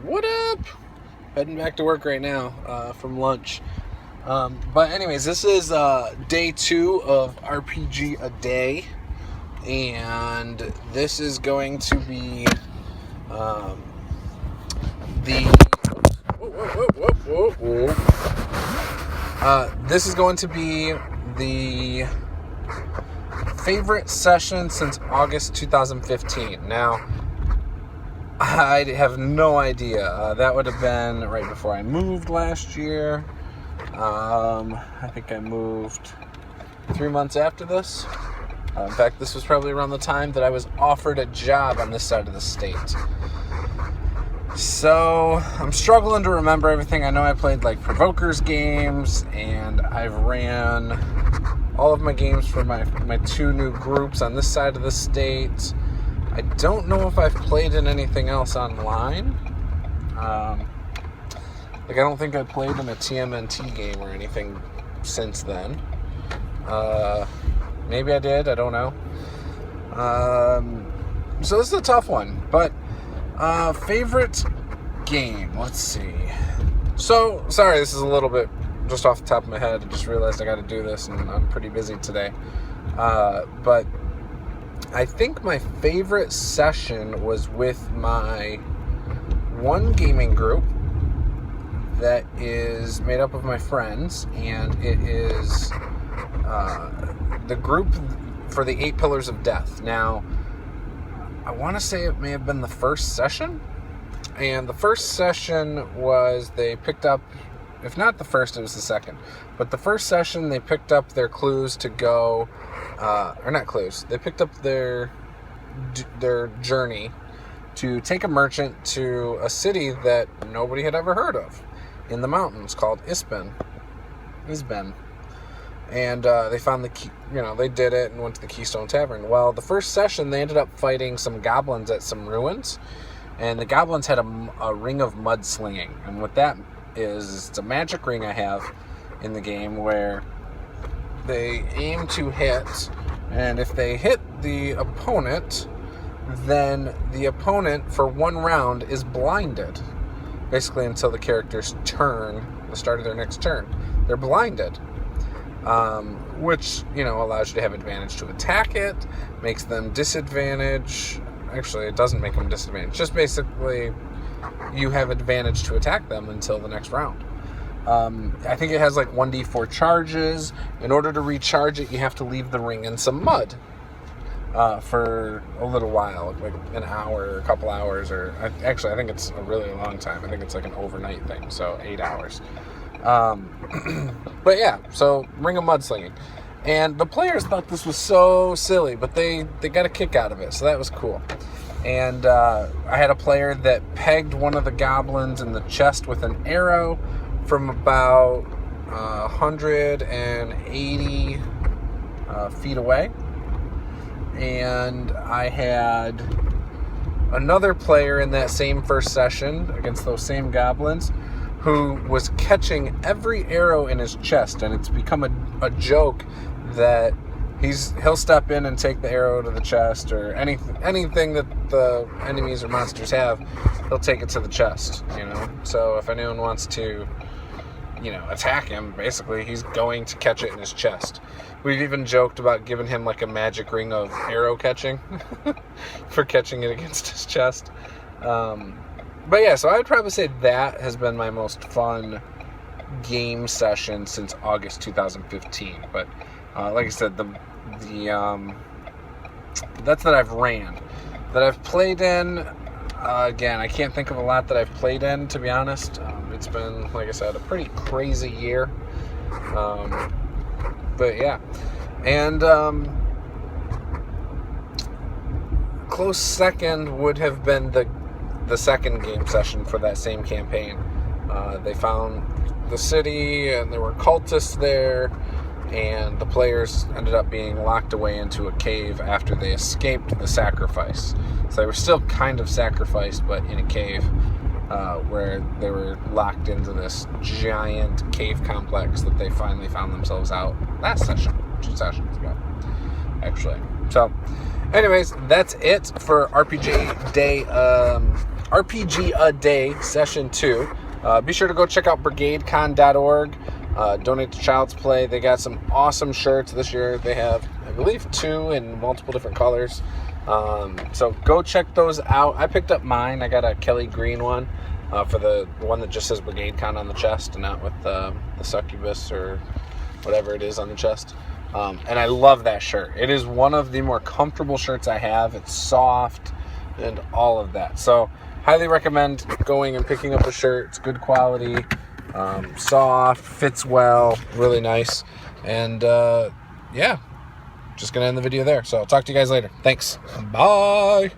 What up? Heading back to work right now from lunch. But anyways, this is day 2 of RPG a Day. And this is going to be this is going to be the favorite session since August 2015. Now, I have no idea. That would have been right before I moved last year. I think I moved 3 months after this. In fact, this was probably around the time that I was offered a job on this side of the state. So, I'm struggling to remember everything. I know I played like Provokers games, and I've ran all of my games for my 2 new groups on this side of the state. I don't know if I've played in anything else online. I don't think I played in a TMNT game or anything since then. Maybe I did, I don't know. So this is a tough one, but favorite game, let's see. So, sorry, this is a little bit just off the top of my head. I just realized I got to do this, and I'm pretty busy today. But I think my favorite session was with my one gaming group that is made up of my friends, and it is the group for the 8 Pillars of Death. Now, I want to say it may have been the first session, and the first session was they picked up, if not the first, it was the second, but the first session they picked up their clues to go, or not clues, they picked up their journey to take a merchant to a city that nobody had ever heard of in the mountains called Isben. And they found the key, they did it and went to the Keystone Tavern. Well, the first session, they ended up fighting some goblins at some ruins, and the goblins had a ring of mudslinging. And what that is, it's a magic ring I have in the game where they aim to hit, and if they hit the opponent, then the opponent for 1 round is blinded. Basically until the character's turn, the start of their next turn. They're blinded. Which, allows you to have advantage to attack it, makes them disadvantage. Actually, it doesn't make them disadvantage. Just basically, you have advantage to attack them until the next round. I think it has like 1d4 charges. In order to recharge it, you have to leave the ring in some mud for a little while, like an hour, a couple hours, or I think it's a really long time. I think it's like an overnight thing, so 8 hours. But yeah, so ring of mudslinging. And the players thought this was so silly, but they got a kick out of it, so that was cool. And I had a player that pegged one of the goblins in the chest with an arrow from about 180 feet away. And I had another player in that same first session against those same goblins who was catching every arrow in his chest, and it's become a joke that he'll step in and take the arrow to the chest, or anything that the enemies or monsters have, he'll take it to the chest, So if anyone wants to, attack him, basically, he's going to catch it in his chest. We've even joked about giving him like a magic ring of arrow catching for catching it against his chest. But yeah, so I would probably say that has been my most fun game session since August 2015. But like I said, that's that I've ran. That I've played in, again, I can't think of a lot that I've played in, to be honest. It's been, like I said, a pretty crazy year. But yeah. And close second would have been the second game session for that same campaign. They found the city, and there were cultists there, and the players ended up being locked away into a cave after they escaped the sacrifice. So they were still kind of sacrificed, but in a cave, where they were locked into this giant cave complex that they finally found themselves out last session, 2 sessions ago, actually. So anyways, that's it for RPG Day RPG a Day Session 2. Be sure to go check out brigadecon.org. Donate to Child's Play. They got some awesome shirts this year. They have, I believe, 2 in multiple different colors. So go check those out. I picked up mine. I got a Kelly Green one for the one that just says BrigadeCon on the chest and not with the succubus or whatever it is on the chest. And I love that shirt. It is one of the more comfortable shirts I have. It's soft and all of that. So highly recommend going and picking up a shirt. It's good quality, soft, fits well, really nice. And yeah, just going to end the video there. So I'll talk to you guys later. Thanks. Bye.